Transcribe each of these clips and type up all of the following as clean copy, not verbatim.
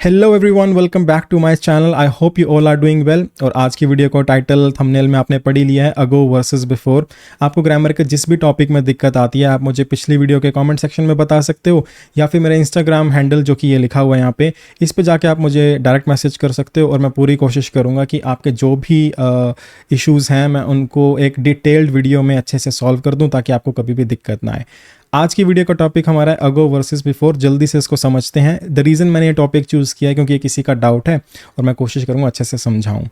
Hello everyone, welcome back to my channel. I hope you all are doing well. और आज की video को title thumbnail में आपने पढ़ ही लिया है, अगो वर्सेस बिफोर। आपको ग्रामर के जिस भी टॉपिक में दिक्कत आती है आप मुझे पिछली वीडियो के कमेंट सेक्शन में बता सकते हो, या फिर मेरे इंस्टाग्राम हैंडल जो कि ये लिखा हुआ है यहाँ पे, इस पे जाके आप मुझे डायरेक्ट मैसेज कर सकते हो। और मैं पूरी कोशिश करूँगा कि आपके जो भी इश्यूज़ हैं मैं उनको एक डिटेल्ड वीडियो में अच्छे से सॉल्व कर दूँ ताकि आपको कभी भी दिक्कत ना आए। आज की वीडियो का टॉपिक हमारा है अगो वर्सेस बिफोर। जल्दी से इसको समझते हैं। द रीज़न मैंने ये टॉपिक चूज़ किया है क्योंकि ये किसी का डाउट है और मैं कोशिश करूँगा अच्छे से समझाऊँ।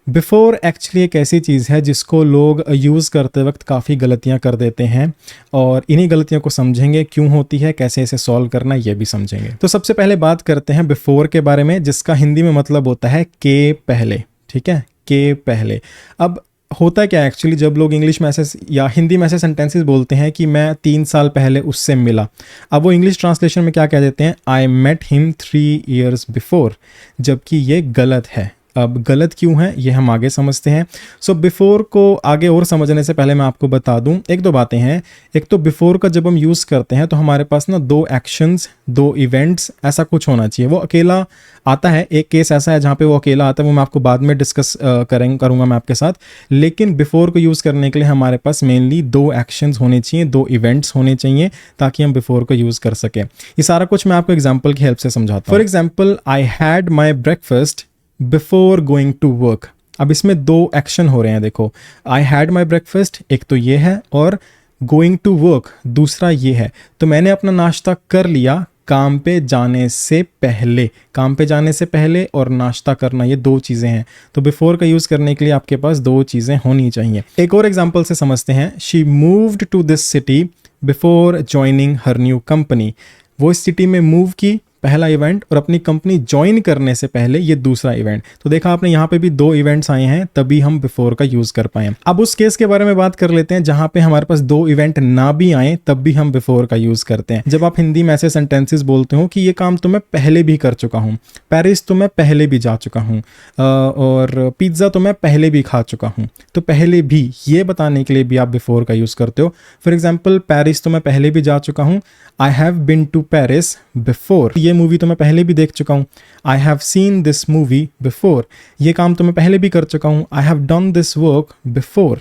बिफोर एक्चुअली एक ऐसी चीज़ है जिसको लोग यूज़ करते वक्त काफ़ी गलतियाँ कर देते हैं, और इन्हीं गलतियों को समझेंगे क्यों होती है, कैसे इसे सॉल्व करना ये भी समझेंगे। तो सबसे पहले बात करते हैं बिफोर के बारे में, जिसका हिंदी में मतलब होता है के पहले। ठीक है, के पहले। अब होता क्या है एक्चुअली, जब लोग इंग्लिश में ऐसे या हिंदी में ऐसे सेंटेंसेस बोलते हैं कि मैं 3 साल पहले उससे मिला, अब वो इंग्लिश ट्रांसलेशन में क्या कह देते हैं, I met him 3 years before, जबकि ये गलत है। अब गलत क्यों है ये हम आगे समझते हैं। सो बिफोर को आगे और समझने से पहले मैं आपको बता दूं एक दो बातें हैं। एक तो बिफोर का जब हम यूज़ करते हैं तो हमारे पास ना 2 एक्शंस, 2 इवेंट्स, ऐसा कुछ होना चाहिए। वो अकेला आता है, एक केस ऐसा है जहाँ पे वो अकेला आता है, वो मैं आपको बाद में डिस्कस करूँगा मैं आपके साथ। लेकिन बिफोर को यूज़ करने के लिए हमारे पास मेनली 2 एक्शंस होने चाहिए, 2 इवेंट्स होने चाहिए ताकि हम बिफोर को यूज़ कर सकें। ये सारा कुछ मैं आपको एग्जाम्पल की हेल्प से समझाता हूँ। For example, I had my breakfast before going to work. अब इसमें 2 एक्शन हो रहे हैं। देखो, आई हैड माई ब्रेकफास्ट एक तो ये है, और गोइंग टू वर्क दूसरा ये है। तो मैंने अपना नाश्ता कर लिया काम पे जाने से पहले। काम पे जाने से पहले और नाश्ता करना, ये 2 चीज़ें हैं। तो बिफोर का यूज़ करने के लिए आपके पास 2 चीज़ें होनी चाहिए। एक और एग्जाम्पल से समझते हैं। She moved to this city before joining her new company. वो इस सिटी में मूव की, पहला इवेंट, और अपनी कंपनी ज्वाइन करने से पहले ये दूसरा इवेंट। तो देखा आपने, यहाँ पे भी 2 इवेंट्स आए हैं, तभी हम बिफोर का यूज कर पाए। अब उस केस के बारे में बात कर लेते हैं जहां पे हमारे पास 2 इवेंट ना भी आए, तब भी हम बिफोर का यूज करते हैं। जब आप हिंदी में ऐसे सेंटेंसेस बोलते हो कि ये काम तो मैं पहले भी कर चुका हूँ, पेरिस तो मैं पहले भी जा चुका हूँ, और पिज्ज़ा तो मैं पहले भी खा चुका हूँ, तो पहले भी ये बताने के लिए भी आप बिफोर का यूज करते हो। फॉर एग्जाम्पल, पेरिस तो मैं पहले भी जा चुका हूँ, I have been to Paris before. ये मूवी तो मैं पहले भी देख चुका हूँ, I have seen this movie before. ये काम तो मैं पहले भी कर चुका हूँ, I have done this work before.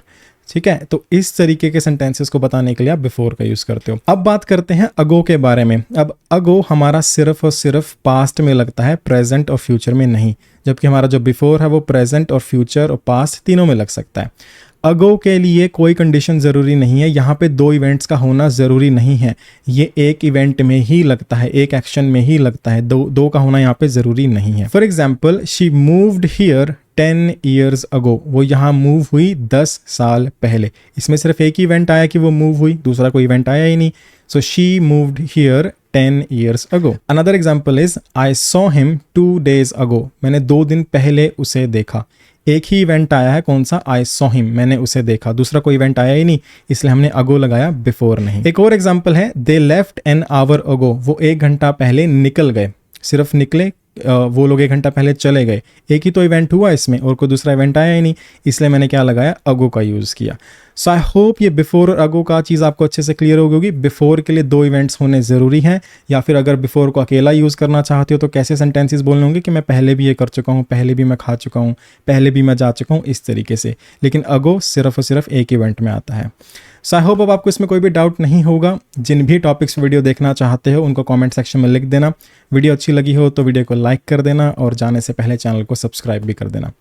ठीक है, तो इस तरीके के सेंटेंसेस को बताने के लिए आप बिफोर का यूज करते हो। अब बात करते हैं अगो के बारे में। अब अगो हमारा सिर्फ और सिर्फ पास्ट में लगता है, प्रेजेंट और फ्यूचर में नहीं। जबकि हमारा जो बिफोर है वो प्रेजेंट और फ्यूचर और पास्ट तीनों में लग सकता है। अगो के लिए कोई कंडीशन ज़रूरी नहीं है, यहाँ पे 2 इवेंट्स का होना ज़रूरी नहीं है। ये एक इवेंट में ही लगता है, एक एक्शन में ही लगता है, दो का होना यहाँ पे ज़रूरी नहीं है। For example, she moved here 10 years अगो। वो यहाँ मूव हुई 10 साल पहले। इसमें सिर्फ एक ही इवेंट आया कि वो मूव हुई, दूसरा कोई इवेंट आया ही नहीं। So she moved here 10 years ago. Another example is, I saw him 2 days अगो। मैंने 2 दिन पहले उसे देखा। एक ही इवेंट आया है, कौन सा, आई सॉ हिम, मैंने उसे देखा। दूसरा कोई इवेंट आया ही नहीं, इसलिए हमने अगो लगाया, बिफोर नहीं। एक और एग्जांपल है, they left an hour ago. वो 1 घंटा पहले निकल गए। सिर्फ निकले, वो लोग 1 घंटा पहले चले गए। एक ही तो इवेंट हुआ इसमें, और कोई दूसरा इवेंट आया ही नहीं, इसलिए मैंने क्या लगाया, अगो का यूज़ किया। सो आई होप ये बिफोर और अगो का चीज़ आपको अच्छे से क्लियर हो गई। बिफोर के लिए 2 इवेंट्स होने ज़रूरी हैं, या फिर अगर बिफोर को अकेला यूज़ करना चाहते हो तो कैसे सेंटेंसेस बोलने होंगे कि मैं पहले भी ये कर चुका हूँ, पहले भी मैं खा चुका हूँ, पहले भी मैं जा चुका हूँ, इस तरीके से। लेकिन अगो सिर्फ और सिर्फ एक इवेंट में आता है। सो आई होप अब आपको इसमें कोई भी डाउट नहीं होगा। जिन भी टॉपिक्स वीडियो देखना चाहते हो उनको कमेंट सेक्शन में लिख देना। वीडियो अच्छी लगी हो तो वीडियो को लाइक कर देना, और जाने से पहले चैनल को सब्सक्राइब भी कर देना।